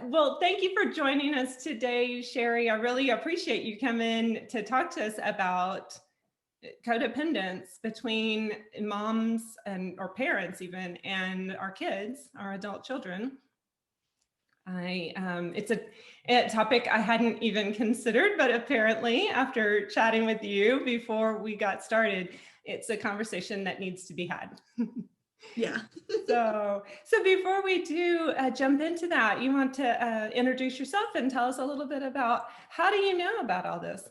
Well, thank you for joining us today, Cherie. I really appreciate you coming to talk to us about codependence between moms and or parents even and our kids, our adult children. It's a topic I hadn't even considered, but apparently after chatting with you before we got started, it's a conversation that needs to be had. Yeah. So before we do jump into that, you want to introduce yourself and tell us a little bit about how do you know about all this?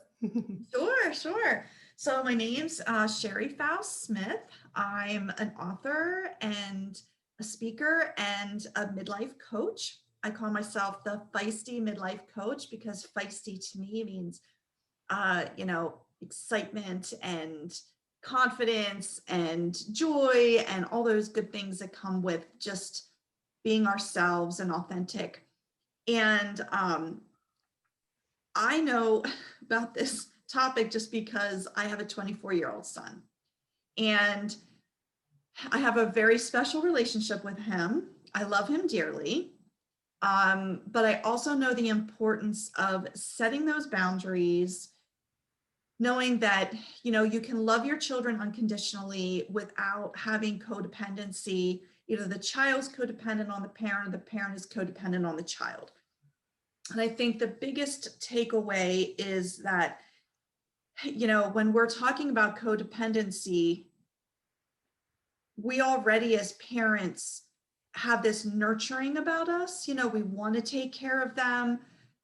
Sure. So my name's Cherie Faus Smith. I'm an author and a speaker and a midlife coach. I call myself the feisty midlife coach because feisty to me means, excitement and confidence and joy and all those good things that come with just being ourselves and authentic. And I know about this topic just because I have a 24-year-old son. And I have a very special relationship with him. I love him dearly. But I also know the importance of setting those boundaries, knowing that, you can love your children unconditionally without having codependency. Either the child's codependent on the parent or the parent is codependent on the child. And I think the biggest takeaway is that, when we're talking about codependency, we already as parents have this nurturing about us. We want to take care of them.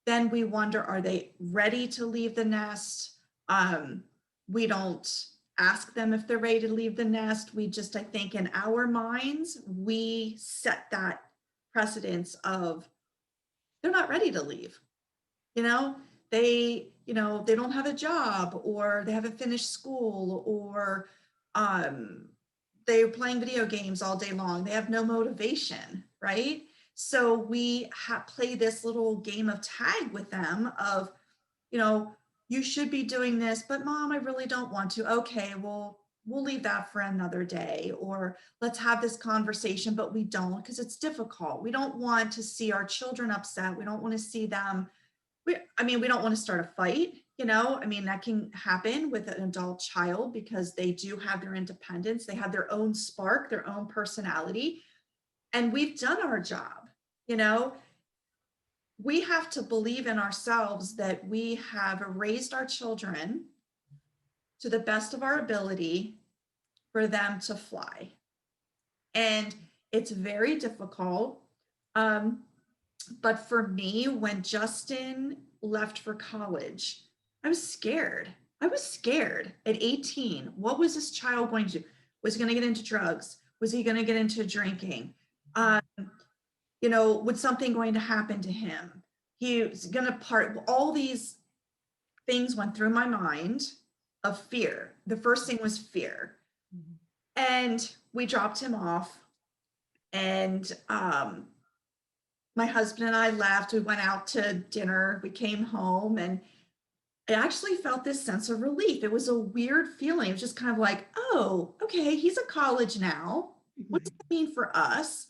Then we wonder, are they ready to leave the nest? We don't ask them if they're ready to leave the nest. We just, I think in our minds, we set that precedence of they're not ready to leave. They don't have a job, or they haven't finished school, or they're playing video games all day long. They have no motivation, right? So we play this little game of tag with them of, you should be doing this, but mom, I really don't want to. Okay, well, we'll leave that for another day, or let's have this conversation, but we don't, because it's difficult. We don't want to see our children upset. We don't want to see them. We don't want to start a fight, that can happen with an adult child because they do have their independence. They have their own spark, their own personality, and we've done our job. We have to believe in ourselves that we have raised our children to the best of our ability for them to fly. And it's very difficult. But for me, when Justin left for college, I was scared. I was scared at 18. What was this child going to do? Was he going to get into drugs? Was he going to get into drinking? Was something going to happen to him? He was going to part. All these things went through my mind of fear. The first thing was fear. Mm-hmm. And we dropped him off. And my husband and I left. We went out to dinner. We came home, and I actually felt this sense of relief. It was a weird feeling. It was just kind of like, oh, okay, he's at college now. What does that mean for us?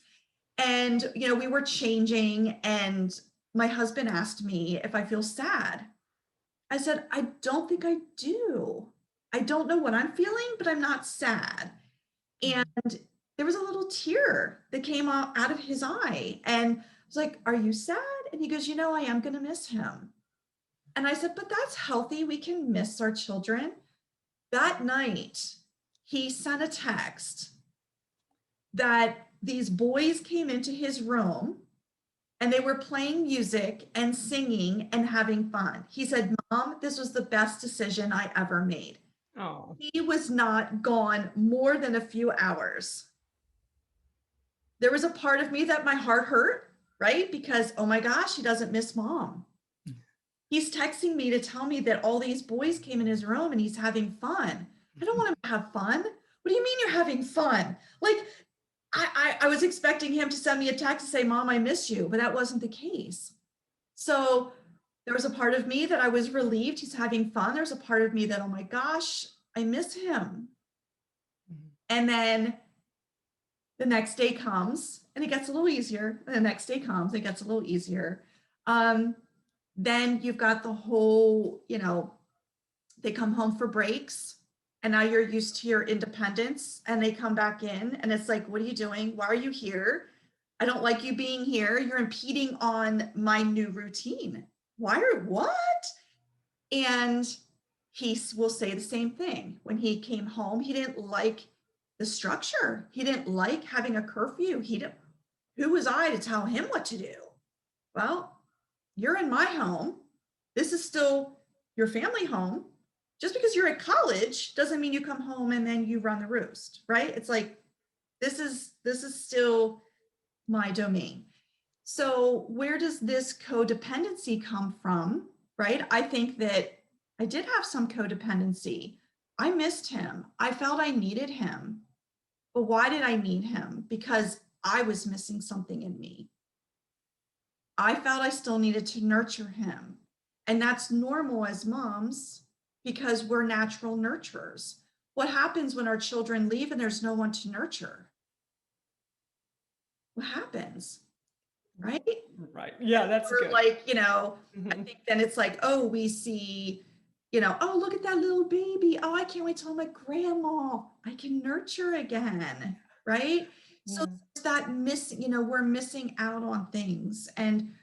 And, we were changing, and my husband asked me if I feel sad. I said, I don't think I do. I don't know what I'm feeling, but I'm not sad. And there was a little tear that came out of his eye. And I was like, are you sad? And he goes, I am going to miss him. And I said, but that's healthy. We can miss our children. That night, he sent a text that these boys came into his room and they were playing music and singing and having fun. He said, Mom, this was the best decision I ever made. Oh. He was not gone more than a few hours. There was a part of me that my heart hurt, right? Because, oh my gosh, he doesn't miss mom. He's texting me to tell me that all these boys came in his room and he's having fun. I don't want him to have fun. What do you mean you're having fun? Like, I was expecting him to send me a text to say, Mom, I miss you, but that wasn't the case. So there was a part of me that I was relieved he's having fun. There's a part of me that, oh my gosh, I miss him. Mm-hmm. And then The next day comes and it gets a little easier. And the next day comes, it gets a little easier. Then you've got the whole, they come home for breaks and now you're used to your independence and they come back in and it's like, what are you doing? Why are you here? I don't like you being here. You're impeding on my new routine. What? And he will say the same thing. When he came home, he didn't like the structure. He didn't like having a curfew. Who was I to tell him what to do? Well, you're in my home. This is still your family home. Just because you're at college doesn't mean you come home and then you run the roost, right? It's like, this is still my domain. So where does this codependency come from, right? I think that I did have some codependency. I missed him. I felt I needed him. But why did I need him? Because I was missing something in me. I felt I still needed to nurture him. And that's normal as moms because we're natural nurturers. What happens when our children leave and there's no one to nurture? What happens? Right? Right. Yeah, that's or good. like, I think then it's like, oh, we see, oh, look at that little baby. Oh, I can't wait till I'm a grandma. I can nurture again. Right. So Yeah. there's that missing, we're missing out on things. And,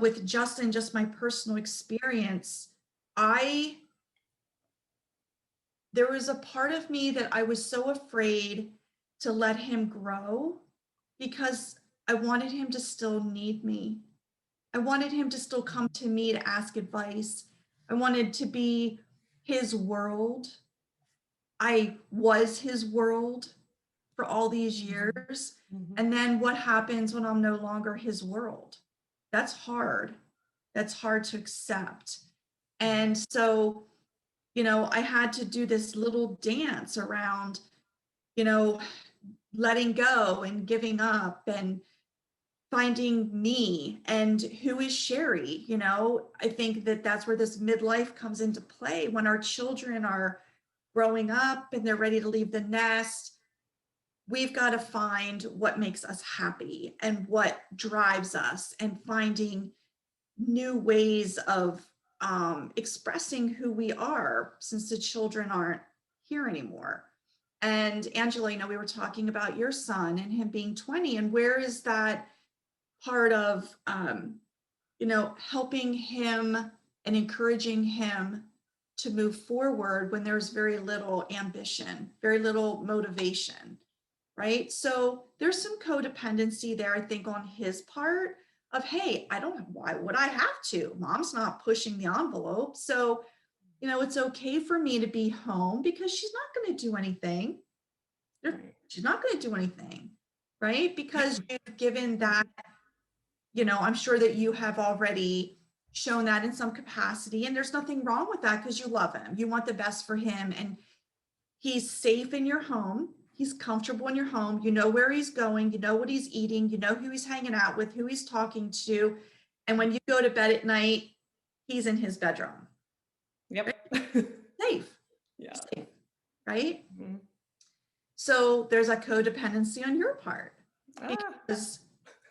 with Justin, just my personal experience, there was a part of me that I was so afraid to let him grow because I wanted him to still need me. I wanted him to still come to me to ask advice. I wanted to be his world. I was his world for all these years. Mm-hmm. And then what happens when I'm no longer his world? That's hard. That's hard to accept. And so, I had to do this little dance around, letting go and giving up and finding me and who is Cherie. I think that that's where this midlife comes into play when our children are growing up and they're ready to leave the nest. We've got to find what makes us happy and what drives us and finding new ways of expressing who we are since the children aren't here anymore. And Angela, we were talking about your son and him being 20, and where is that part of helping him and encouraging him to move forward when there's very little ambition, very little motivation, right? So there's some codependency there, I think, on his part of, hey, why would I have to? Mom's not pushing the envelope. So, it's okay for me to be home because she's not going to do anything. She's not going to do anything, right? Because you've given that, I'm sure that you have already shown that in some capacity, and there's nothing wrong with that because you love him. You want the best for him, and he's safe in your home. He's comfortable in your home. You know where he's going. You know what he's eating. You know who he's hanging out with, who he's talking to. And when you go to bed at night, he's in his bedroom. Yep. Right? Safe. Yeah. Safe. Right? Mm-hmm. So there's a codependency on your part because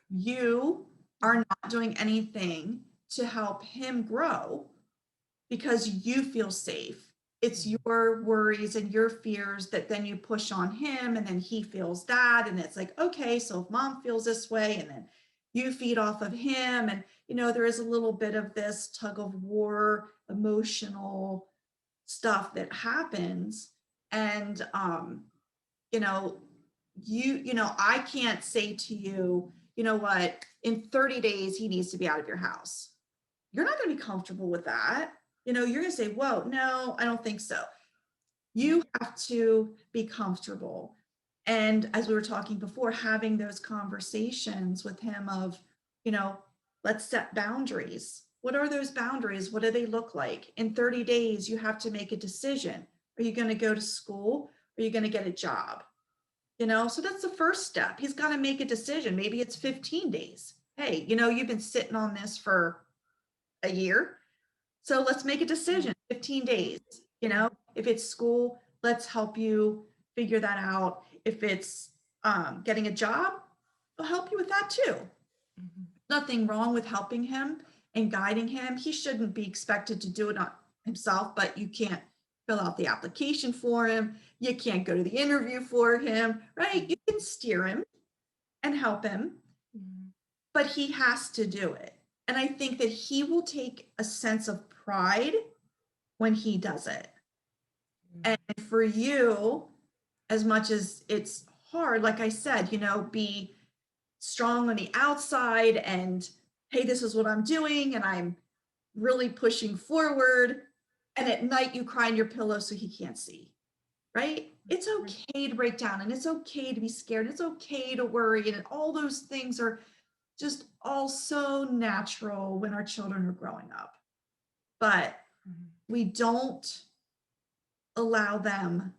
you are not doing anything to help him grow because you feel safe. It's your worries and your fears that then you push on him, and then he feels that. And it's like, okay, so if mom feels this way, and then you feed off of him. And, there is a little bit of this tug of war, emotional stuff that happens. And, I can't say to you, what, in 30 days, he needs to be out of your house. You're not going to be comfortable with that. You're going to say, whoa, no, I don't think so. You have to be comfortable. And as we were talking before, having those conversations with him of, let's set boundaries. What are those boundaries? What do they look like? In 30 days, you have to make a decision. Are you going to go to school? Are you going to get a job? So that's the first step. He's got to make a decision. Maybe it's 15 days. Hey, you've been sitting on this for a year. So let's make a decision, 15 days. If it's school, let's help you figure that out. If it's getting a job, they'll help you with that too. Nothing wrong with helping him and guiding him. He shouldn't be expected to do it on himself, but you can't fill out the application for him. You can't go to the interview for him, right? You can steer him and help him, but he has to do it. And I think that he will take a sense of pride when he does it. And for you, as much as it's hard, like I said, be strong on the outside and, hey, this is what I'm doing, and I'm really pushing forward. And at night you cry in your pillow so he can't see, right? It's okay to break down, and it's okay to be scared. It's okay to worry. And all those things are just all so natural when our children are growing up. But we don't allow them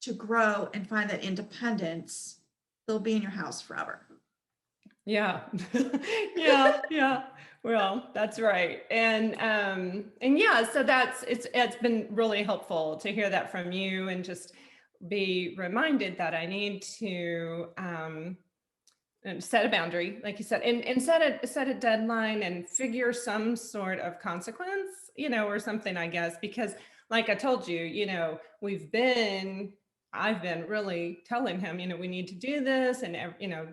to grow and find that independence. They'll be in your house forever. Yeah. Yeah. Well, that's right. And yeah, so it's been really helpful to hear that from you, and just be reminded that I need to set a boundary, like you said, and set a deadline, and figure some sort of consequence, or something, I guess, because like I told you, I've been really telling him, we need to do this, and,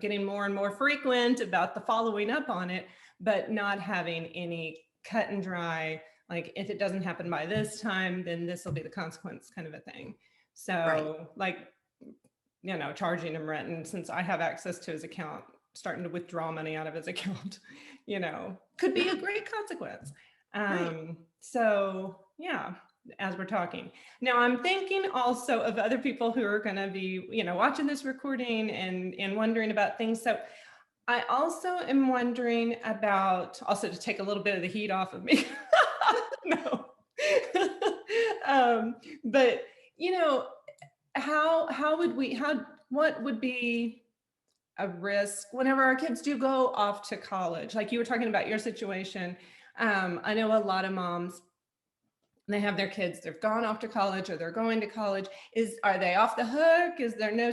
getting more and more frequent about the following up on it, but not having any cut and dry, like, if it doesn't happen by this time, then this will be the consequence, kind of a thing. So like, charging him rent. And since I have access to his account, starting to withdraw money out of his account, could be a great consequence. So yeah, as we're talking now, I'm thinking also of other people who are going to be, watching this recording and wondering about things. So I also am wondering about, also to take a little bit of the heat off of me. No. But what would be a risk whenever our kids do go off to college? Like you were talking about your situation. I know a lot of moms, they have their kids, they've gone off to college, or they're going to college. Are they off the hook? Is there no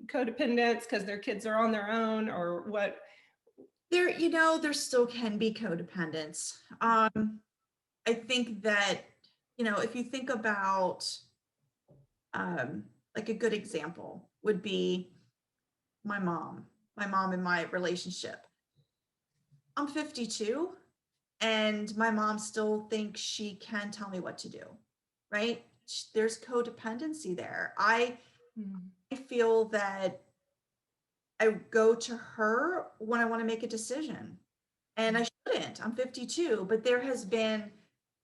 codependence because their kids are on their own, or what? There still can be codependence. I think that, if you think about, like a good example would be my mom and my relationship. I'm 52, and my mom still thinks she can tell me what to do, right? There's codependency there. I feel that I go to her when I want to make a decision, and I shouldn't. I'm 52, but there has been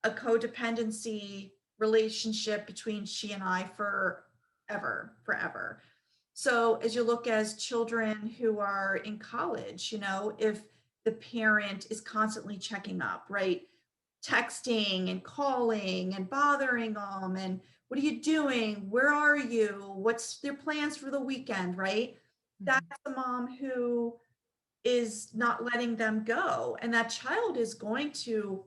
a codependency relationship between she and I forever. So as you look as children who are in college, if the parent is constantly checking up, right? Texting and calling and bothering them, and what are you doing? Where are you? What's their plans for the weekend, right? That's the mom who is not letting them go. And that child is going to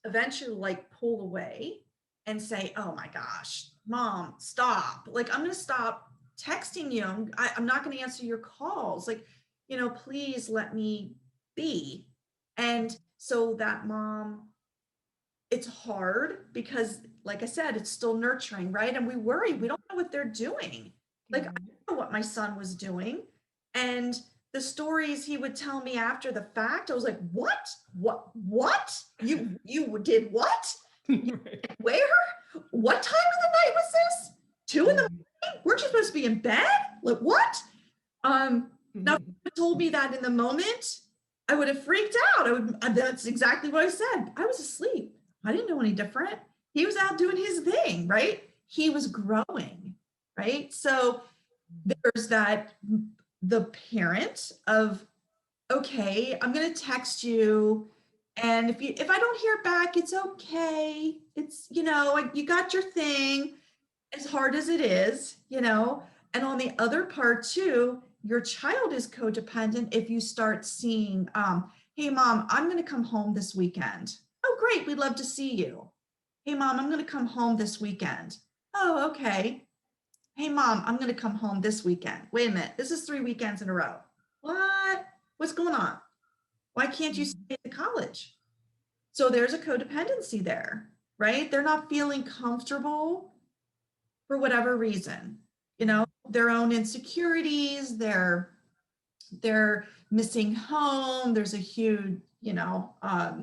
eventually like pull away and say, oh my gosh, mom, stop. Like, I'm going to stop texting you. I'm not going to answer your calls. Like, please let me be. And so that mom, it's hard because, like I said, it's still nurturing, right? And we worry, we don't know what they're doing. Like, I don't know what my son was doing. And the stories he would tell me after the fact, I was like, what? You did what? Where? What time of the night was this? 2 a.m? Weren't you supposed to be in bed? Like, what? Now, if you told me that in the moment, I would have freaked out. That's exactly what I said. I was asleep. I didn't know any different. He was out doing his thing, right? He was growing, right? So there's that, the parent of, okay, I'm going to text you. And if I don't hear back, it's okay. It's, you got your thing, as hard as it is, and on the other part too, your child is codependent if you start seeing, hey mom, I'm going to come home this weekend. Oh, great. We'd love to see you. Hey mom, I'm going to come home this weekend. Oh, okay. Hey mom, I'm going to come home this weekend. Wait a minute. This is 3 weekends in a row. What? What's going on? Why can't you stay at college? So there's a codependency there, right? They're not feeling comfortable for whatever reason, their own insecurities, they're missing home. There's a huge, a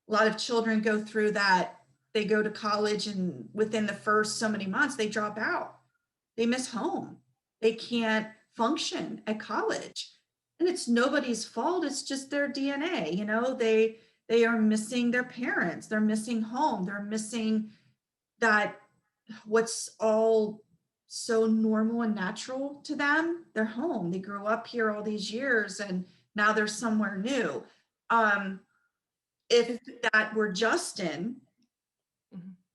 lot of children go through that. They go to college and within the first so many months, they drop out. They miss home. They can't function at college. And it's nobody's fault. It's just their DNA. They are missing their parents. They're missing home. They're missing that what's all so normal and natural to them. They're home. They grew up here all these years and now they're somewhere new. If that were Justin,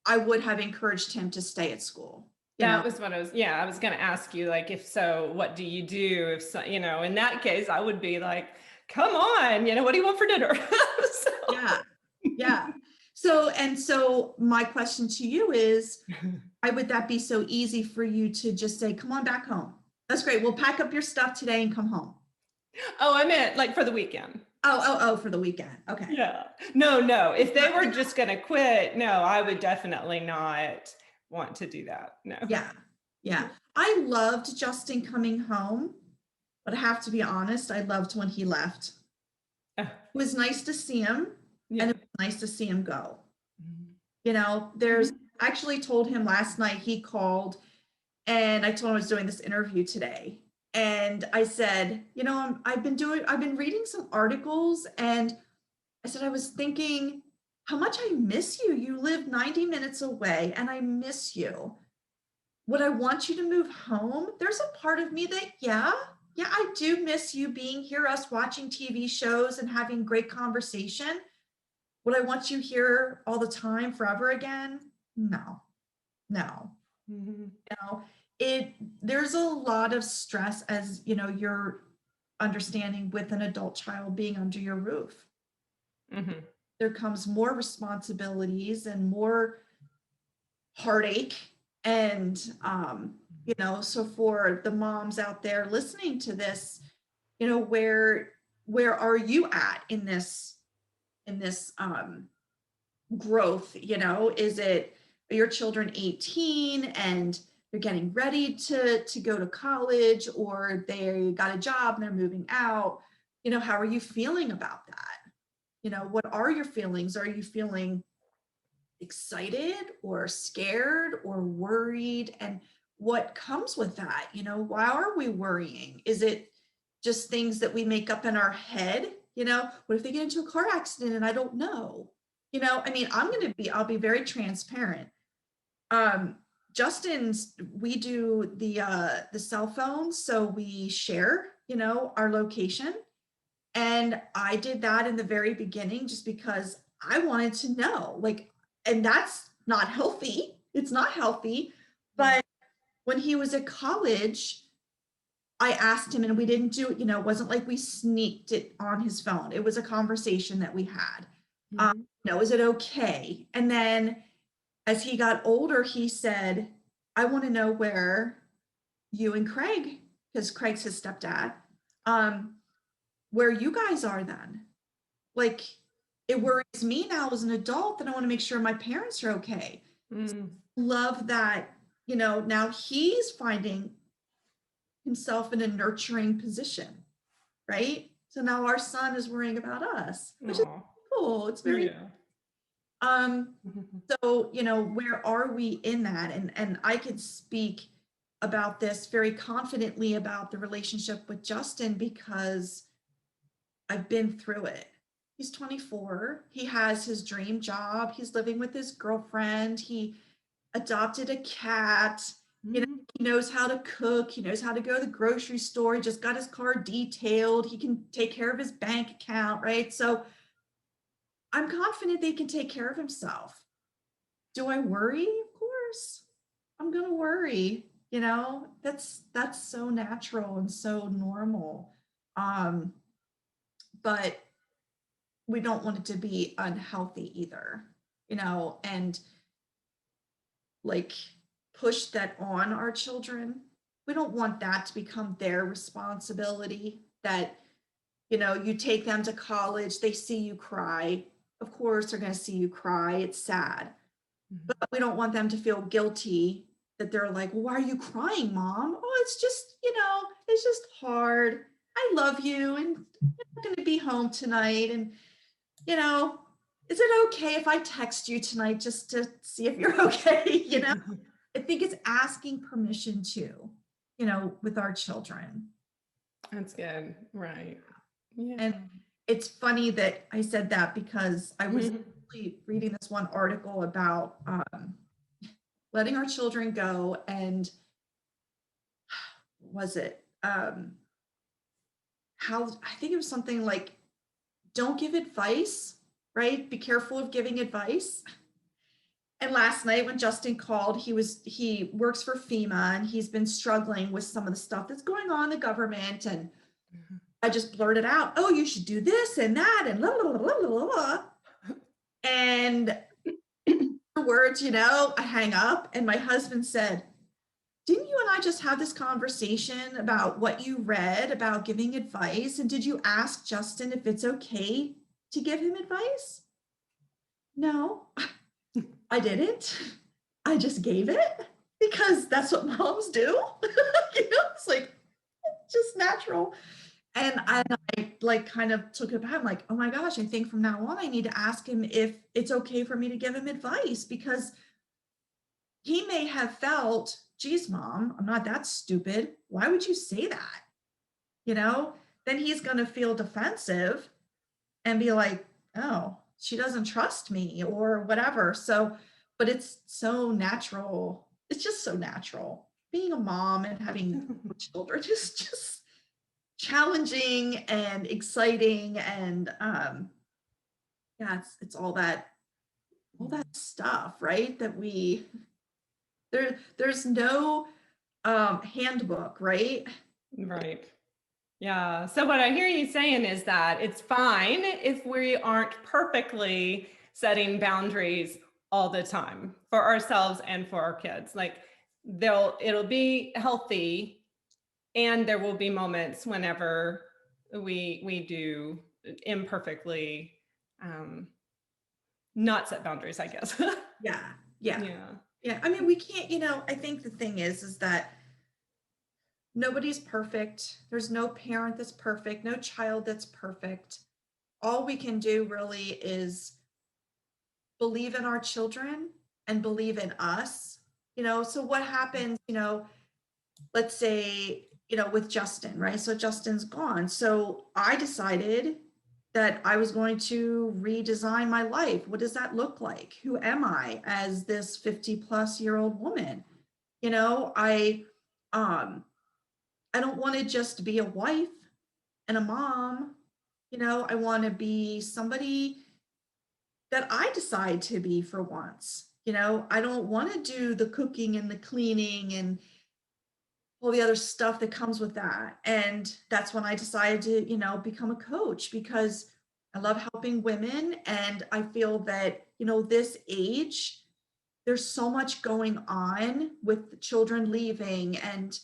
I would have encouraged him to stay at school. That was what I was going to ask you, like, if so, what do you do? If so, in that case, I would be like, come on, what do you want for dinner? Yeah. So my question to you is, why would that be so easy for you to just say, come on back home? That's great. We'll pack up your stuff today and come home. Oh, I meant like for the weekend. Oh, for the weekend. Okay. Yeah. No. If they were just going to quit, no, I would definitely not want to do that. No. Yeah. I loved Justin coming home, but I have to be honest, I loved when he left. It was nice to see him, and it was nice to see him go. I actually told him last night, he called, and I told him I was doing this interview today. And I said, I've been reading some articles, and I said, I was thinking how much I miss you. You live 90 minutes away and I miss you. Would I want you to move home? There's a part of me that, yeah, I do miss you being here, us watching TV shows and having great conversation. Would I want you here all the time forever again? No. There's a lot of stress, as you're understanding, with an adult child being under your roof. There comes more responsibilities and more heartache. And, so for the moms out there listening to this, where are you at in this growth? Is it, are your children 18 and they're getting ready to go to college, or they got a job and they're moving out? How are you feeling about that? What are your feelings? Are you feeling excited or scared or worried? And what comes with that? Why are we worrying? Is it just things that we make up in our head? What if they get into a car accident and I don't know? I'll be very transparent. We do the cell phones, so we share, our location. And I did that in the very beginning just because I wanted to know, and that's not healthy. It's not healthy. But when he was at college, I asked him, and we didn't do it, it wasn't like we sneaked it on his phone. It was a conversation that we had. Is it okay? And then as he got older, he said, I want to know where you and Craig, because Craig's his stepdad, where you guys are then. It worries me now as an adult that I want to make sure my parents are okay. Love that, now he's finding himself in a nurturing position, right? So now our son is worrying about us, which is cool. It's very so where are we in that? And I could speak about this very confidently about the relationship with Justin because I've been through it. He's 24. He has his dream job. He's living with his girlfriend. He adopted a cat. He knows how to cook. He knows how to go to the grocery store. He just got his car detailed. He can take care of his bank account, right? So I'm confident that he can take care of himself. Do I worry? Of course. I'm going to worry. That's so natural and so normal. But we don't want it to be unhealthy either, and push that on our children. we don't want that to become their responsibility, that, you know, you take them to college, they see you cry. Of course, they're going to see you cry. It's sad. But we don't want them to feel guilty that they're like, well, why are you crying, mom? Oh, it's just, you know, it's just hard. I love you and I'm going to be home tonight. And, you know, is it okay if I text you tonight just to see if you're okay? You know, I think it's asking permission too, you know, with our children. That's good. Right. Yeah. And it's funny that I said that because I was actually reading this one article about letting our children go, and was it how, I think it was something like, don't give advice, right? Be careful of giving advice. And last night when Justin called, he works for FEMA and he's been struggling with some of the stuff that's going on in the government. And I just blurted out, oh, you should do this and that and blah, blah, blah, blah, blah. And words, you know, I hang up and my husband said, didn't you and I just have this conversation about what you read about giving advice? And did you ask Justin if it's okay to give him advice? No, I didn't. I just gave it because that's what moms do. You know, it's like just natural. And I like kind of took it back. I'm like, oh my gosh, I think from now on, I need to ask him if it's okay for me to give him advice, because he may have felt, geez, mom, I'm not that stupid. Why would you say that? You know, then he's going to feel defensive and be like, oh, she doesn't trust me or whatever. So, but it's so natural. It's just so natural. Being a mom and having children is just challenging and exciting. And yeah, it's all that stuff, right? That there's no handbook, right? Right. Yeah. So what I hear you saying is that it's fine if we aren't perfectly setting boundaries all the time for ourselves and for our kids. Like it'll be healthy, and there will be moments whenever we do imperfectly not set boundaries, I guess. Yeah. Yeah. Yeah. Yeah. I mean, we can't, you know, I think the thing is that nobody's perfect. There's no parent that's perfect, no child that's perfect. All we can do really is believe in our children and believe in us. You know, so what happens, you know, let's say, you know, with Justin, right? So Justin's gone. So I decided that I was going to redesign my life. What does that look like? Who am I as this 50-plus-year-old woman? You know, I don't want to just be a wife and a mom. You know, I want to be somebody that I decide to be for once. You know, I don't want to do the cooking and the cleaning and all the other stuff that comes with that. And that's when I decided to, you know, become a coach, because I love helping women. And I feel that, you know, this age, there's so much going on with the children leaving. And,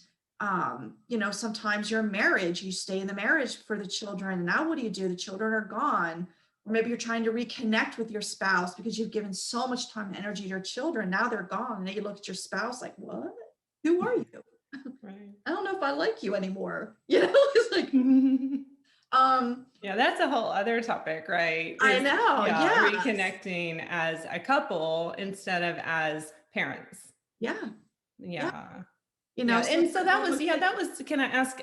you know, sometimes you're in marriage, you stay in the marriage for the children. And now what do? The children are gone. Or maybe you're trying to reconnect with your spouse because you've given so much time and energy to your children. Now they're gone. And then you look at your spouse like, what? Who are you? Right. I don't know if I like you anymore. You know, it's like, yeah, that's a whole other topic, right? I know. Yeah. Reconnecting as a couple instead of as parents. Yeah. Yeah. You know, and so that was, can I ask,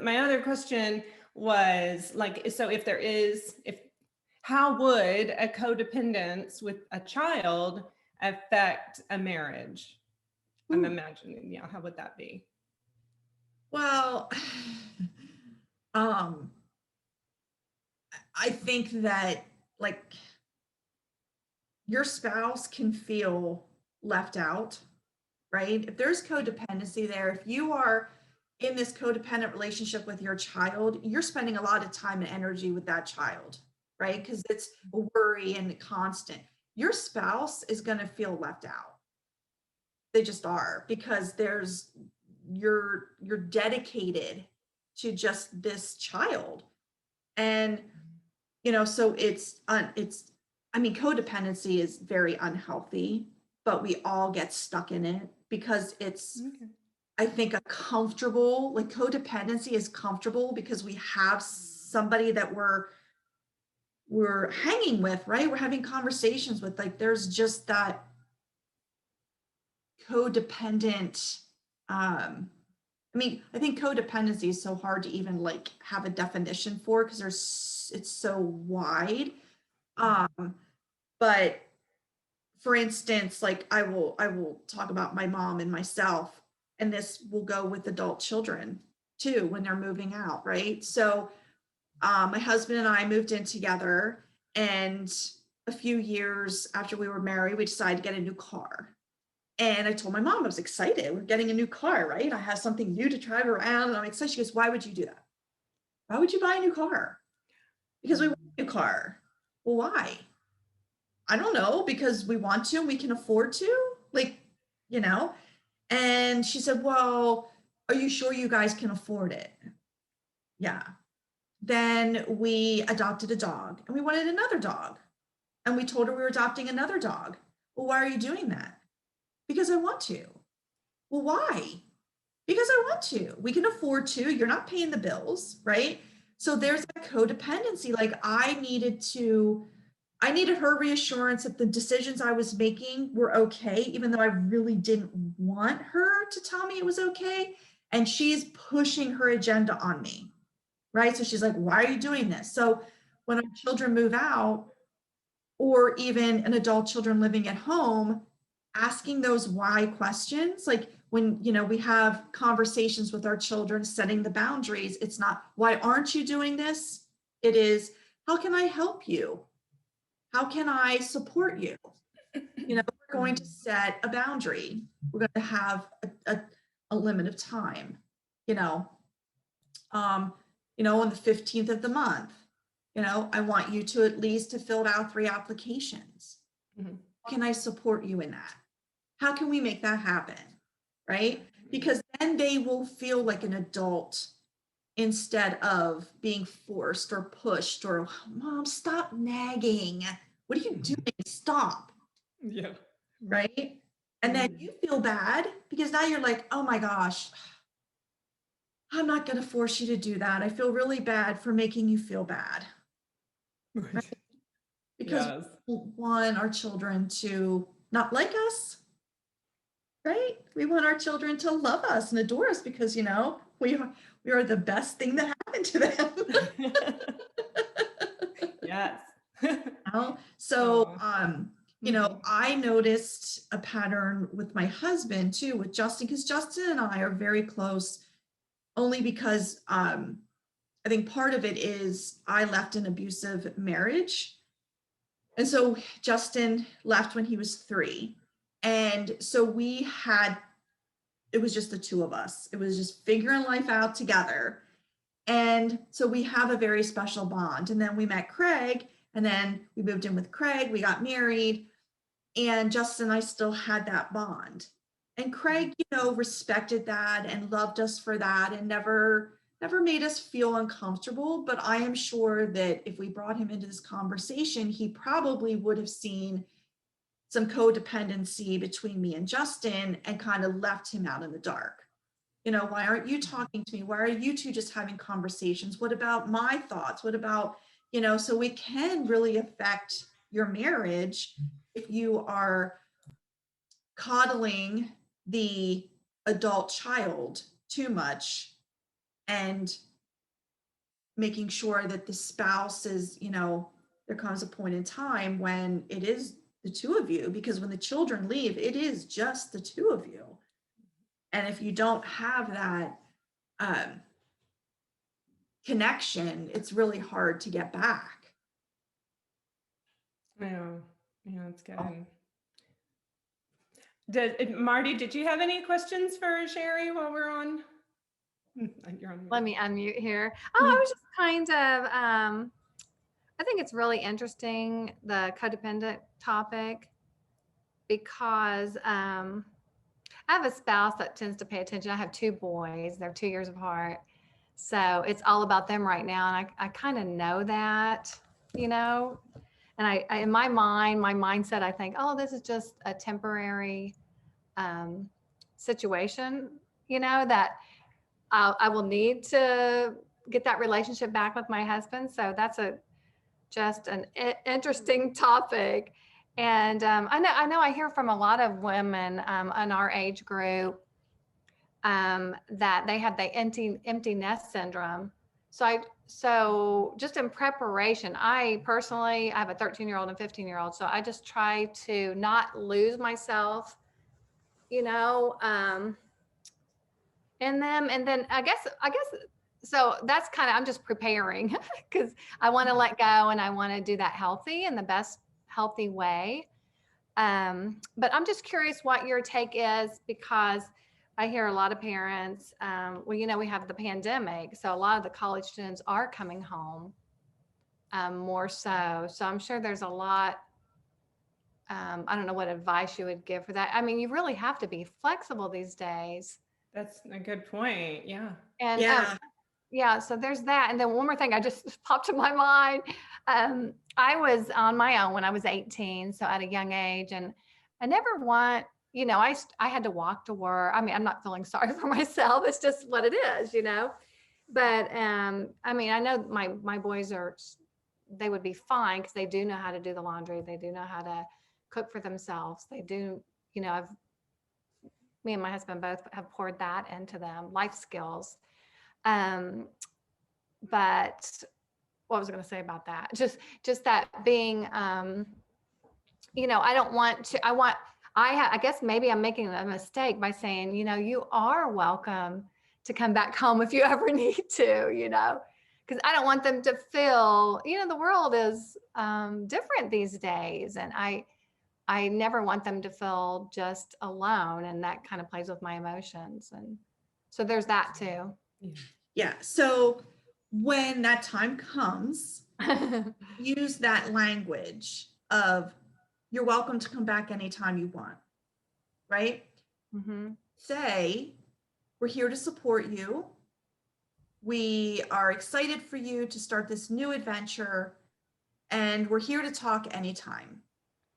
my other question was like, so how would a codependence with a child affect a marriage? I'm imagining, how would that be? Well, I think that like your spouse can feel left out, right? If there's codependency there, if you are in this codependent relationship with your child, you're spending a lot of time and energy with that child, right? Because it's a worry and constant. Your spouse is going to feel left out. They just are, because you're dedicated to just this child. And so I mean, codependency is very unhealthy, but we all get stuck in it because it's, I think, a comfortable, like, codependency is comfortable because we have somebody that we're hanging with, right? We're having conversations with, like, there's just that codependent, I mean, I think codependency is so hard to even, like, have a definition for, because it's so wide. But for instance, like, I will talk about my mom and myself, and this will go with adult children too when they're moving out, right? So my husband and I moved in together, and a few years after we were married, we decided to get a new car. And I told my mom I was excited. We're getting a new car, right? I have something new to drive around, and I'm excited. She goes, "Why would you do that? Why would you buy a new car?" "Because we want a new car." "Well, why?" "I don't know, because we want to, and we can afford to." Like, and she said, "Well, are you sure you guys can afford it?" "Yeah." Then we adopted a dog, and we wanted another dog. And we told her we were adopting another dog. "Well, why are you doing that?" "Because I want to." "Well, why?" "Because I want to. We can afford to. You're not paying the bills," right? So there's a codependency. Like, I needed her reassurance that the decisions I was making were okay, even though I really didn't want her to tell me it was okay. And she's pushing her agenda on me, right? So she's like, "Why are you doing this?" So when our children move out, or even an adult children living at home, asking those why questions, like, when we have conversations with our children, setting the boundaries, it's not, "Why aren't you doing this?" It is, "How can I help you? How can I support you?" We're going to set a boundary. We're going to have a limit of time, on the 15th of the month, I want you to at least to fill out 3 applications. How can I support you in that? How can we make that happen? Right? Because then they will feel like an adult instead of being forced or pushed, or, "Mom, stop nagging. What are you doing? Stop." Yeah. Right? And then you feel bad because now you're like, "Oh my gosh, I'm not going to force you to do that. I feel really bad for making you feel bad." Right? Because Yes. we want our children to not like us, right? We want our children to love us and adore us because, we are the best thing that happened to them. Yes. So, Mhm. I noticed a pattern with my husband too, with Justin, because Justin and I are very close, only because I think part of it is I left an abusive marriage. And so Justin left when he was 3. And so it was just the two of us. It was just figuring life out together. And so we have a very special bond. And then we met Craig, and then we moved in with Craig. We got married, and Justin and I still had that bond. And Craig, respected that and loved us for that, and never made us feel uncomfortable. But I am sure that if we brought him into this conversation, he probably would have seen some codependency between me and Justin and kind of left him out in the dark. "Why aren't you talking to me? Why are you two just having conversations? What about my thoughts? What about," so it can really affect your marriage if you are coddling the adult child too much, and making sure that the spouse is, there comes a point in time when it is the two of you, because when the children leave, it is just the two of you. And if you don't have that um, connection, it's really hard to get back. Yeah. Yeah, that's good. Marty, did you have any questions for Cherie while we're on? You're on Let mute. me unmute here. Oh, I was just kind of, I think it's really interesting, the codependent topic, because I have a spouse that tends to pay attention. I have 2 boys. They're 2 years apart. So it's all about them right now. And I kind of know that, you know, and I, in my mind, my mindset, I think, oh, this is just a temporary um, situation, you know, that I will need to get that relationship back with my husband. So that's just an interesting topic. And I know I hear from a lot of women in our age group that they have the empty nest syndrome. So just in preparation, I personally, I have a 13-year-old and 15-year-old. So I just try to not lose myself, you know, in them. And then I guess, so that's kind of, I'm just preparing because I want to let go and I want to do that healthy in the best healthy way. But I'm just curious what your take is, because I hear a lot of parents, well, you know, we have the pandemic, so a lot of the college students are coming home more so. So I'm sure there's a lot, I don't know what advice you would give for that. I mean, you really have to be flexible these days. That's a good point. Yeah. And Yeah. yeah, so there's that. And then one more thing I just popped in my mind. I was on my own when I was 18, so at a young age, and I never want, you know, I had to walk to work. I mean, I'm not feeling sorry for myself. It's just what it is, you know. But I mean, I know my boys they would be fine because they do know how to do the laundry. They do know how to cook for themselves. They do, you know, me and my husband both have poured that into them, life skills. Um, but what was I going to say about that? Just that being, you know, I don't want to, I guess maybe I'm making a mistake by saying, you know, you are welcome to come back home if you ever need to, you know, because I don't want them to feel, you know, the world is different these days. And I never want them to feel just alone. And that kind of plays with my emotions. And so there's that too. Yeah. So when that time comes, use that language of you're welcome to come back anytime you want, right? Mm-hmm. Say, we're here to support you. We are excited for you to start this new adventure, and we're here to talk anytime,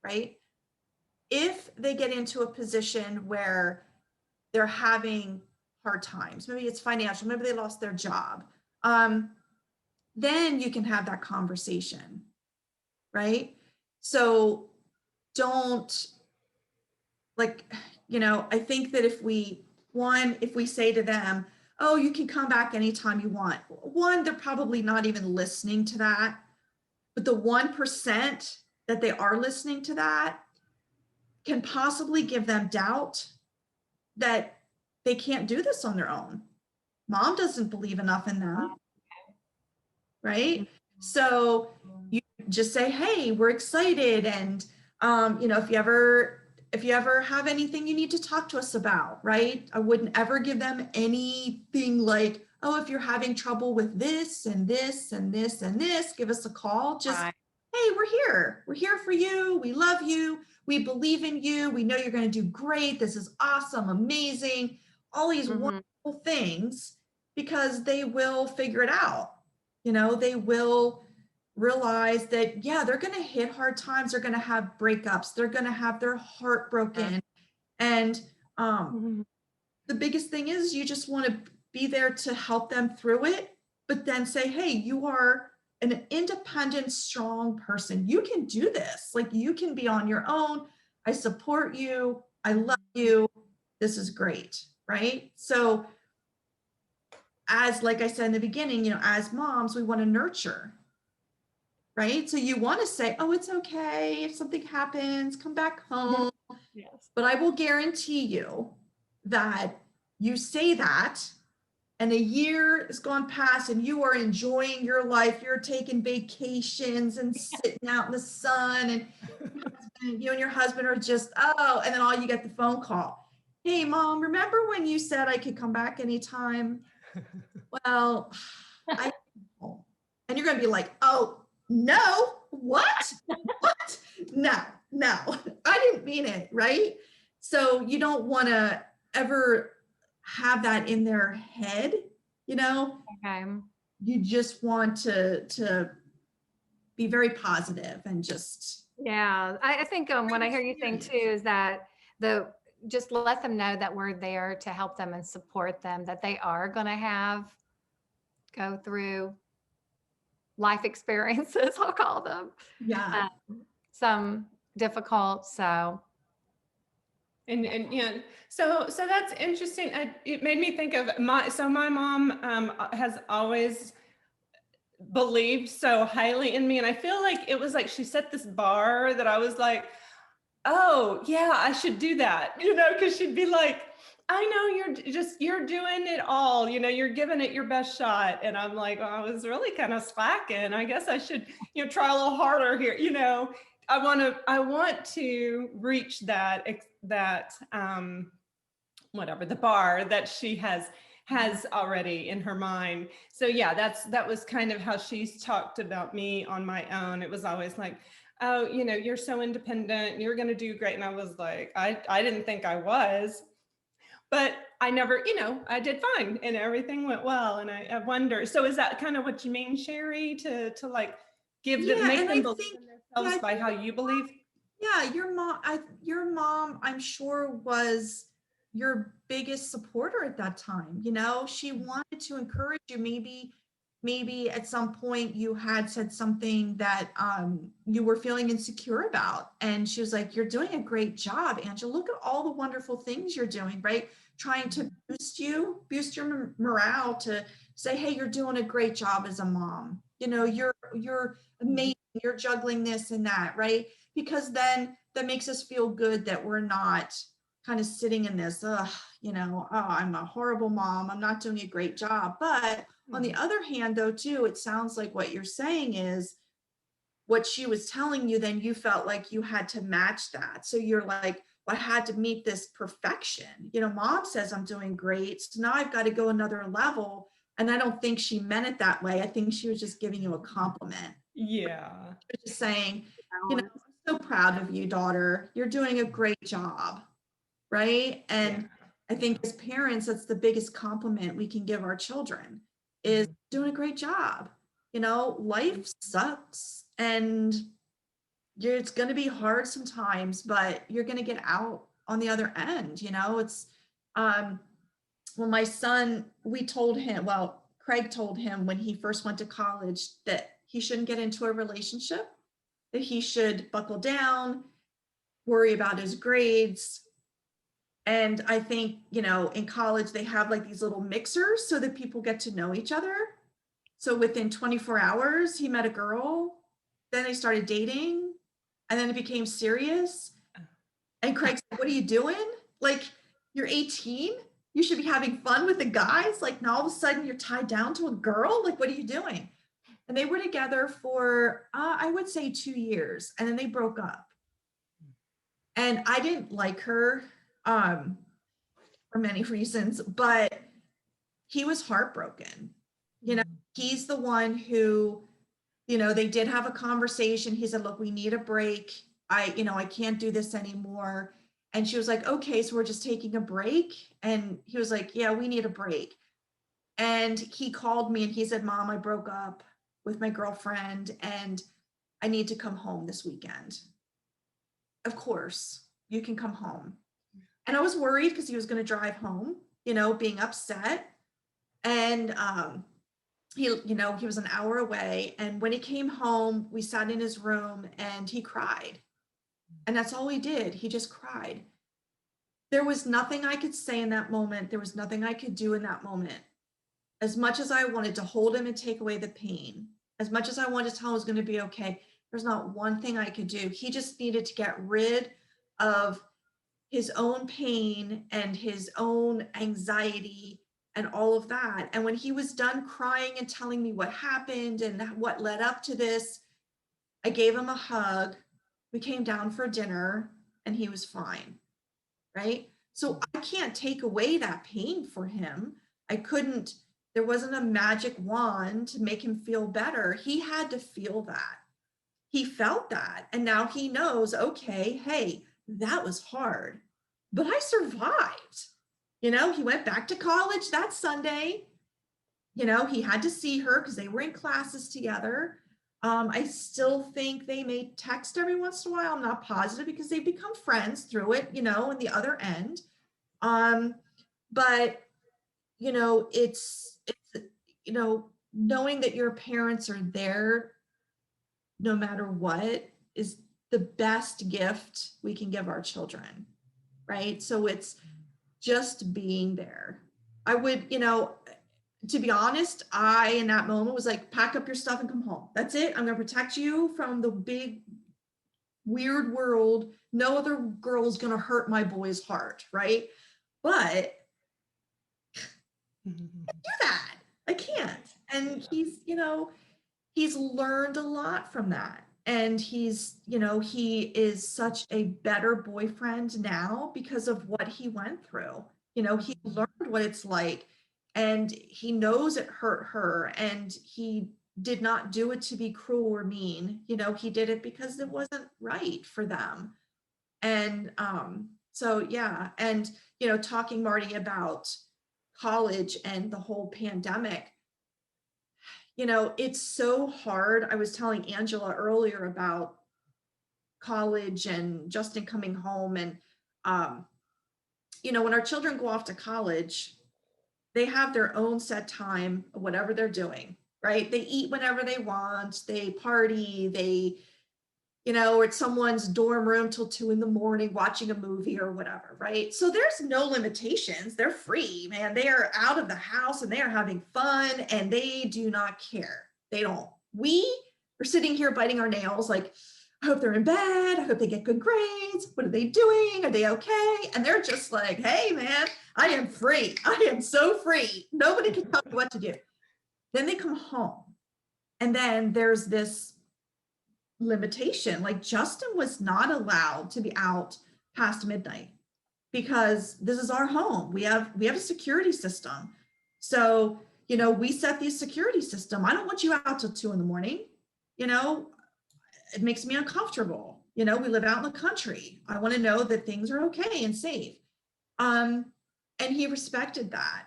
right? If they get into a position where they're having hard times, maybe it's financial, maybe they lost their job, then you can have that conversation, right? So don't, like, you know, I think that if we say to them, oh, you can come back anytime you want, one, they're probably not even listening to that. But the 1% that they are listening to that can possibly give them doubt that they can't do this on their own. Mom doesn't believe enough in them, right? So you just say, hey, we're excited. And, you know, if you ever have anything you need to talk to us about, right? I wouldn't ever give them anything like, oh, if you're having trouble with this and this and this and this, give us a call. Just, Right. hey, we're here. We're here for you. We love you. We believe in you. We know you're going to do great. This is awesome, amazing, all these wonderful things, because they will figure it out. You know, they will realize that, yeah, they're going to hit hard times. They're going to have breakups. They're going to have their heart broken. And the biggest thing is you just want to be there to help them through it, but then say, hey, you are an independent, strong person. You can do this. Like, you can be on your own. I support you. I love you. This is great. Right? So as, like I said in the beginning, you know, as moms, we want to nurture, right? So you want to say, oh, it's okay. If something happens, come back home. Yes. But I will guarantee you that you say that and a year has gone past and you are enjoying your life. You're taking vacations and sitting out in the sun, and you and your husband are just, oh, and then all you get the phone call. Hey, Mom, remember when you said I could come back anytime? Well, I know. And you're going to be like, oh, no, what? What? No, I didn't mean it, right? So you don't want to ever have that in their head, you know? Okay. You just want to be very positive and just, Yeah, I think what I hear you saying too is that just let them know that we're there to help them and support them, that they are going to go through life experiences, I'll call them, yeah. some difficult. So And yeah, so that's interesting. It made me think of my mom has always believed so highly in me, and I feel like it was like she set this bar that I was like, oh yeah, I should do that, because she'd be like, I know you're doing it all, you're giving it your best shot. And I'm like, well, I was really kind of slacking. I guess I should, try a little harder here. I want to reach that whatever the bar that she has already in her mind. So yeah, that was kind of how she's talked about me on my own. It was always like, oh, you're so independent, you're going to do great. And I was like, I didn't think I was, but I never, I did fine and everything went well. And I wonder, so is that kind of what you mean, Cherie, to like Yeah, make and them I believe think, in themselves by how you believe? yeah, your mom, I'm sure, was your biggest supporter at that time. She wanted to encourage you. Maybe at some point you had said something that you were feeling insecure about, and she was like, "You're doing a great job, Angela. Look at all the wonderful things you're doing, right? Trying to boost your morale, to say, hey, you're doing a great job as a mom. You're amazing. You're juggling this and that, right? Because then that makes us feel good that we're not kind of sitting in this, oh, I'm a horrible mom, I'm not doing a great job. But on the other hand, though, too, it sounds like what you're saying is what she was telling you, then you felt like you had to match that. So you're like, well, I had to meet this perfection. Mom says I'm doing great, so now I've got to go another level. And I don't think she meant it that way. I think she was just giving you a compliment. Yeah. Just saying, I'm so proud of you, daughter. You're doing a great job, right? And I think as parents, that's the biggest compliment we can give our children, is doing a great job. Life sucks, and it's going to be hard sometimes, but you're going to get out on the other end. It's well, my son, Craig told him when he first went to college that he shouldn't get into a relationship, that he should buckle down, worry about his grades. And I think, in college, they have like these little mixers so that people get to know each other. So within 24 hours, he met a girl, then they started dating, and then it became serious. And Craig said, what are you doing? Like, you're 18, you should be having fun with the guys. Like, now all of a sudden you're tied down to a girl. Like, what are you doing? And they were together for, I would say 2 years, and then they broke up. And I didn't like her for many reasons, but he was heartbroken. He's the one who, they did have a conversation. He said, look, we need a break. I can't do this anymore. And she was like, okay, so we're just taking a break. And he was like, yeah, we need a break. And he called me and he said, Mom, I broke up with my girlfriend and I need to come home this weekend. Of course, you can come home. And I was worried because he was going to drive home, being upset. And he was an hour away. And when he came home, we sat in his room and he cried. And that's all he did. He just cried. There was nothing I could say in that moment. There was nothing I could do in that moment. As much as I wanted to hold him and take away the pain, as much as I wanted to tell him it was going to be okay, there's not one thing I could do. He just needed to get rid of his own pain and his own anxiety and all of that. And when he was done crying and telling me what happened and what led up to this, I gave him a hug. We came down for dinner and he was fine, right? So I can't take away that pain for him. I couldn't, there wasn't a magic wand to make him feel better. He had to feel that. He felt that. And now he knows, okay, hey, that was hard. but I survived. You know, he went back to college that Sunday. You know, he had to see her because they were in classes together. I still think they may text every once in a while. I'm not positive because they've become friends through it, you know, on the other end. But, you know, it's, you know, knowing that your parents are there no matter what is the best gift we can give our children, right? So it's just being there. I would, you know, to be honest, I, in that moment was like, pack up your stuff and come home. That's it. I'm going to protect you from the big, weird world. No other girl's going to hurt my boy's heart, right? But I can't do that. I can't. And he's, you know, he's learned a lot from that. And he's, you know, he is such a better boyfriend now because of what he went through. You know, he learned what it's like, and he knows it hurt her, and he did not do it to be cruel or mean. You know, he did it because it wasn't right for them. And so yeah, and you know, talking, Marty, about college and the whole pandemic, you know, it's so hard. I was telling Angela earlier about college and Justin coming home, and you know, when our children go off to college, they have their own set time of whatever they're doing, right? They eat whenever they want, they party, they, you know, or at someone's dorm room till 2 a.m. watching a movie or whatever, right? So there's no limitations. They're free, man. They are out of the house and they are having fun and they do not care. They don't. We are sitting here biting our nails like, I hope they're in bed. I hope they get good grades. What are they doing? Are they okay? And they're just like, hey, man, I am free. I am so free. Nobody can tell me what to do. Then they come home. And then there's this limitation. Like Justin was not allowed to be out past midnight because this is our home. We have a security system. So, you know, we set the security system. I don't want you out till 2 a.m. You know, it makes me uncomfortable. You know, we live out in the country. I want to know that things are okay and safe. And he respected that,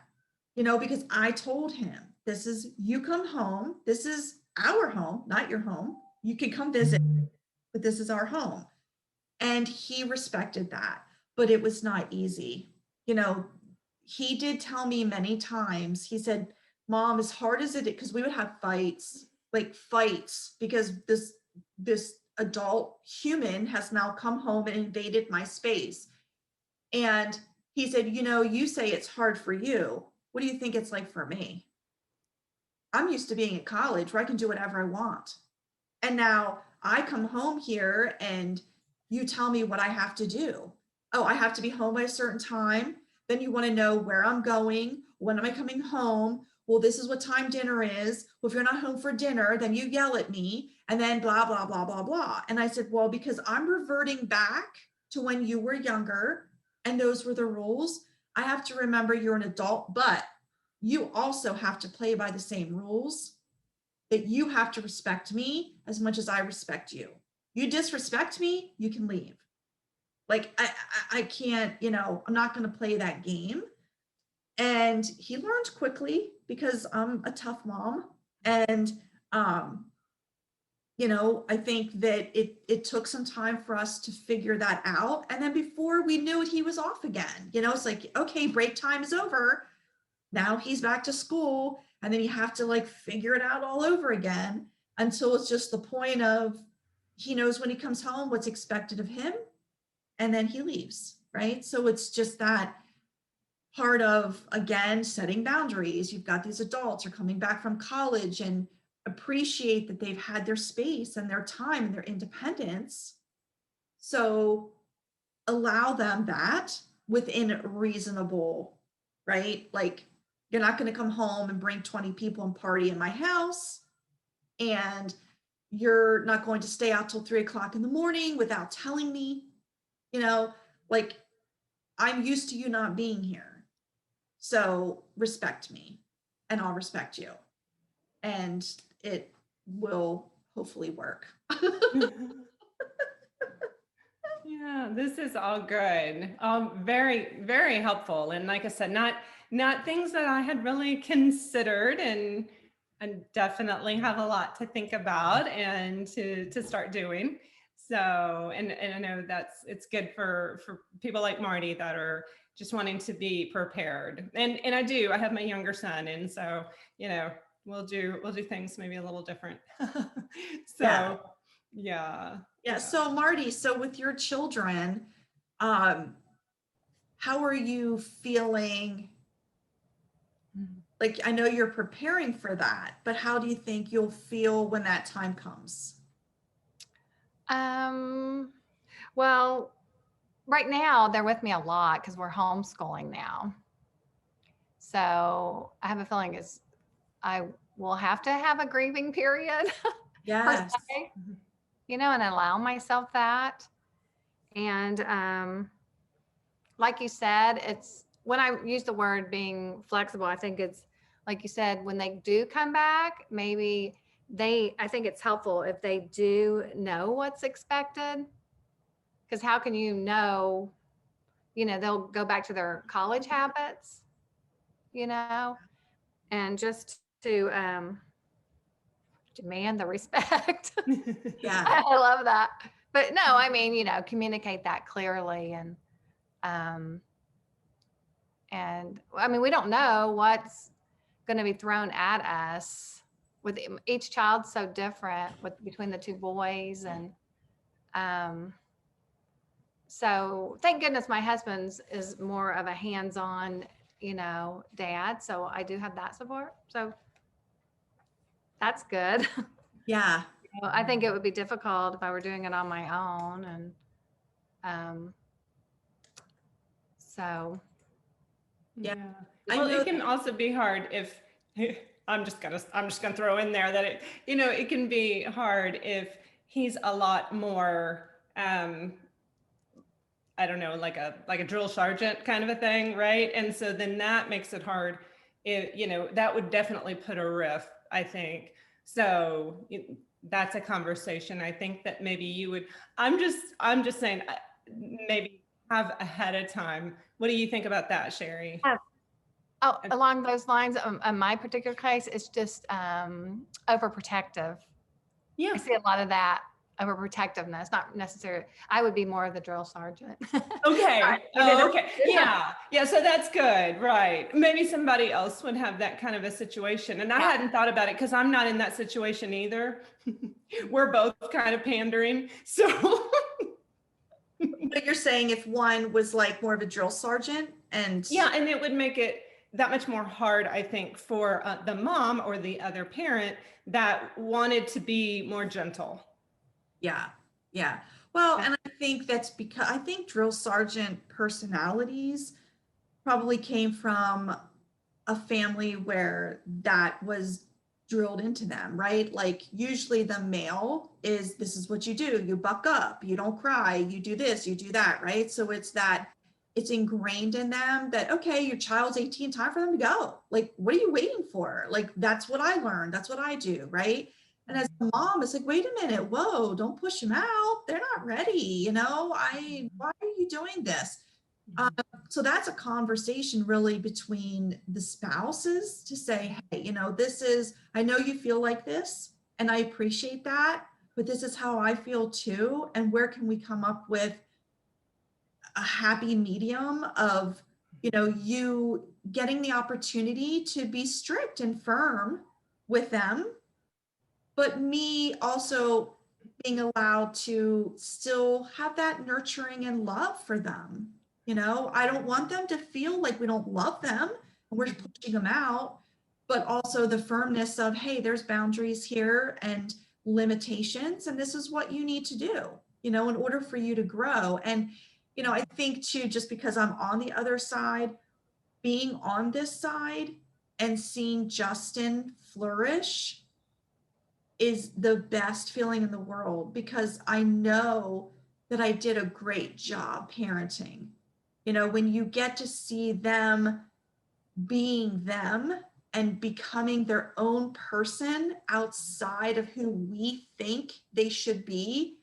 you know, because I told him, this is, you come home. This is our home, not your home. You can come visit, but this is our home. And he respected that, but it was not easy. You know, he did tell me many times, he said, Mom, as hard as it is, because we would have fights, because this adult human has now come home and invaded my space. And he said, you know, you say it's hard for you. What do you think it's like for me? I'm used to being at college where I can do whatever I want. And now I come home here and you tell me what I have to do. Oh, I have to be home by a certain time. Then you want to know where I'm going. When am I coming home? Well, this is what time dinner is. Well, if you're not home for dinner, then you yell at me and then blah, blah, blah, blah, blah. And I said, well, because I'm reverting back to when you were younger and those were the rules. I have to remember you're an adult, but you also have to play by the same rules, that you have to respect me as much as I respect you. You disrespect me, you can leave. Like, I can't, you know, I'm not going to play that game. And he learned quickly because I'm a tough mom. And, you know, I think that it took some time for us to figure that out. And then before we knew it, he was off again. You know, it's like, okay, break time is over. Now he's back to school. And then you have to like figure it out all over again until it's just the point of he knows when he comes home what's expected of him, and then he leaves, right? So it's just that part of, again, setting boundaries. You've got these adults are coming back from college and appreciate that they've had their space and their time and their independence. So allow them that within reasonable, right? Like, you're not going to come home and bring 20 people and party in my house. And you're not going to stay out till 3 o'clock in the morning without telling me, you know, like, I'm used to you not being here. So respect me and I'll respect you. And it will hopefully work. Yeah. Yeah, this is all good. Very, very helpful. And like I said, not things that I had really considered, and definitely have a lot to think about and to start doing. So, and I know it's good for people like Marty that are just wanting to be prepared. And I have my younger son, and so, we'll do things maybe a little different. Yeah. So, yeah. Yeah. So Marty, so with your children, how are you feeling? Like, I know you're preparing for that, but how do you think you'll feel when that time comes? Well, right now they're with me a lot because we're homeschooling now. So I have a feeling I will have to have a grieving period per Yes. se, and allow myself that. And like you said, it's when I use the word being flexible, I think it's like you said, when they do come back, maybe I think it's helpful if they do know what's expected. Because how can they'll go back to their college habits, and just to demand the respect. Yeah. I love that. But no, I mean, communicate that clearly, and I mean, we don't know what's going to be thrown at us with each child so different between the two boys. And so thank goodness my husband's is more of a hands-on, dad. So I do have that support. So that's good. Yeah. I think it would be difficult if I were doing it on my own. And so. Yeah. Well, it can also be hard if I'm just gonna throw in there that it can be hard if he's a lot more I don't know, like a drill sergeant kind of a thing, right? And so then that makes it hard. That would definitely put a riff, I think. So that's a conversation I think that maybe you would. I'm just saying, maybe have ahead of time. What do you think about that, Cherie? Oh, along those lines, in my particular case, it's just overprotective. Yeah. I see a lot of that overprotectiveness, not necessarily. I would be more of the drill sergeant. Okay. Okay. Yeah. Yeah. So that's good. Right. Maybe somebody else would have that kind of a situation. And I hadn't thought about it because I'm not in that situation either. We're both kind of pandering. So. But you're saying if one was like more of a drill sergeant and. Yeah. And it would make it that much more hard, I think, for the mom or the other parent that wanted to be more gentle. Yeah. Yeah. Well, and I think that's because I think drill sergeant personalities probably came from a family where that was drilled into them, right? Like usually the male is, this is what you do. You buck up, you don't cry, you do this, you do that, right? So it's ingrained in them that, okay, your child's 18, time for them to go. Like, what are you waiting for? Like, that's what I learned. That's what I do, right? And as a mom, it's like, wait a minute, whoa, don't push them out. They're not ready, why are you doing this? So that's a conversation really between the spouses to say, hey, I know you feel like this, and I appreciate that, but this is how I feel too. And where can we come up with a happy medium of, you getting the opportunity to be strict and firm with them, but me also being allowed to still have that nurturing and love for them. I don't want them to feel like we don't love them and we're pushing them out, but also the firmness of, hey, there's boundaries here and limitations, and this is what you need to do, in order for you to grow. And, I think too, just because I'm on the other side, being on this side and seeing Justin flourish is the best feeling in the world, because I know that I did a great job parenting. When you get to see them being them and becoming their own person outside of who we think they should be,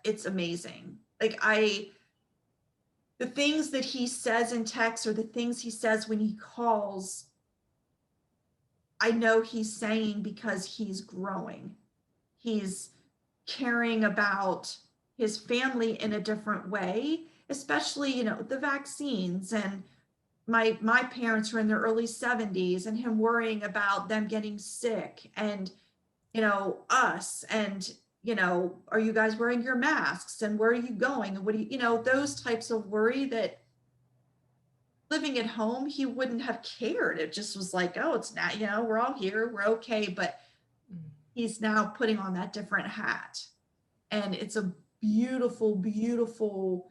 it's amazing. Like the things that he says in text or the things he says when he calls, I know he's saying because he's growing. He's caring about his family in a different way, especially, you know, the vaccines, and my parents were in their early 70s and him worrying about them getting sick, and you know, us, and you know, are you guys wearing your masks, and where are you going, and what do you know, those types of worry that living at home he wouldn't have cared. It just was like, oh, it's not, you know, we're all here, we're okay. But he's now putting on that different hat, and it's a beautiful, beautiful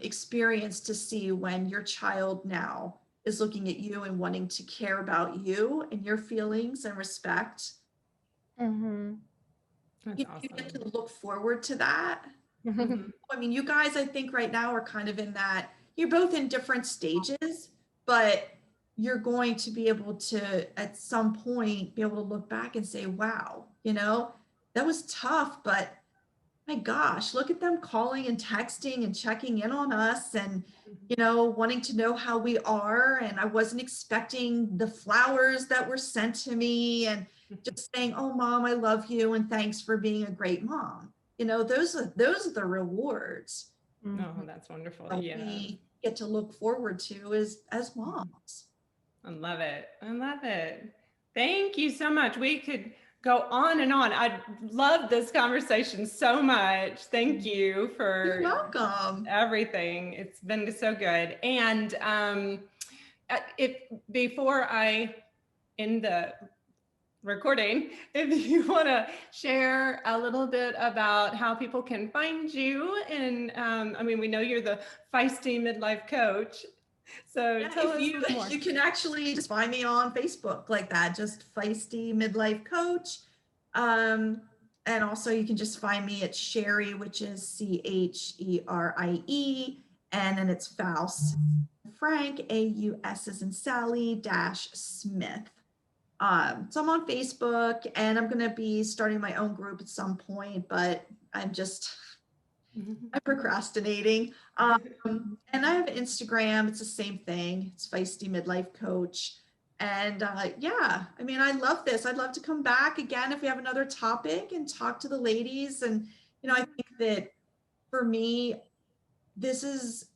experience to see when your child now is looking at you and wanting to care about you and your feelings and respect. Mm-hmm. That's You awesome. get to look forward to that. Mhm. I mean, you guys, I think right now are kind of in that, you're both in different stages, but you're going to be able to, at some point, be able to look back and say, wow, you know, that was tough, but my gosh, look at them calling and texting and checking in on us, and, you know, wanting to know how we are. And I wasn't expecting the flowers that were sent to me, and just saying, oh, mom, I love you. And thanks for being a great mom. You know, those are the rewards Oh, that's wonderful. that Yeah. we get to look forward to as moms. I love it. I love it. Thank you so much. We could go on and on. I love this conversation so much. Thank you You're for welcome. everything. It's been so good. And if before I end the recording, if you want to share a little bit about how people can find you. And I mean, we know you're the feisty midlife coach. So Yeah, tell if us more. you can actually just find me on Facebook like that, just Feisty Midlife Coach. And also you can just find me at Cherie, which is Cherie, and then it's Faus Frank, AUS as in Sally dash Smith. So I'm on Facebook, and I'm gonna be starting my own group at some point, but I'm procrastinating. And I have Instagram. It's the same thing. It's Feisty Midlife Coach. And yeah, I mean, I love this. I'd love to come back again if we have another topic and talk to the ladies. And, you know, I think that for me, this is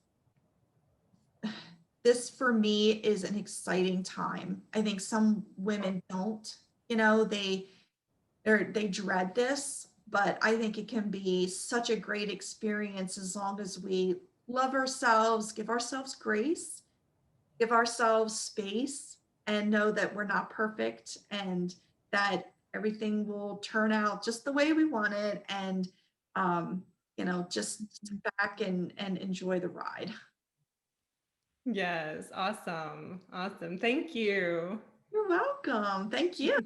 this for me is an exciting time. I think some women don't, you know, they dread this, but I think it can be such a great experience as long as we love ourselves, give ourselves grace, give ourselves space, and know that we're not perfect, and that everything will turn out just the way we want it. And you know, just sit back and enjoy the ride. Yes, awesome. Awesome. Thank you. You're welcome. Thank you.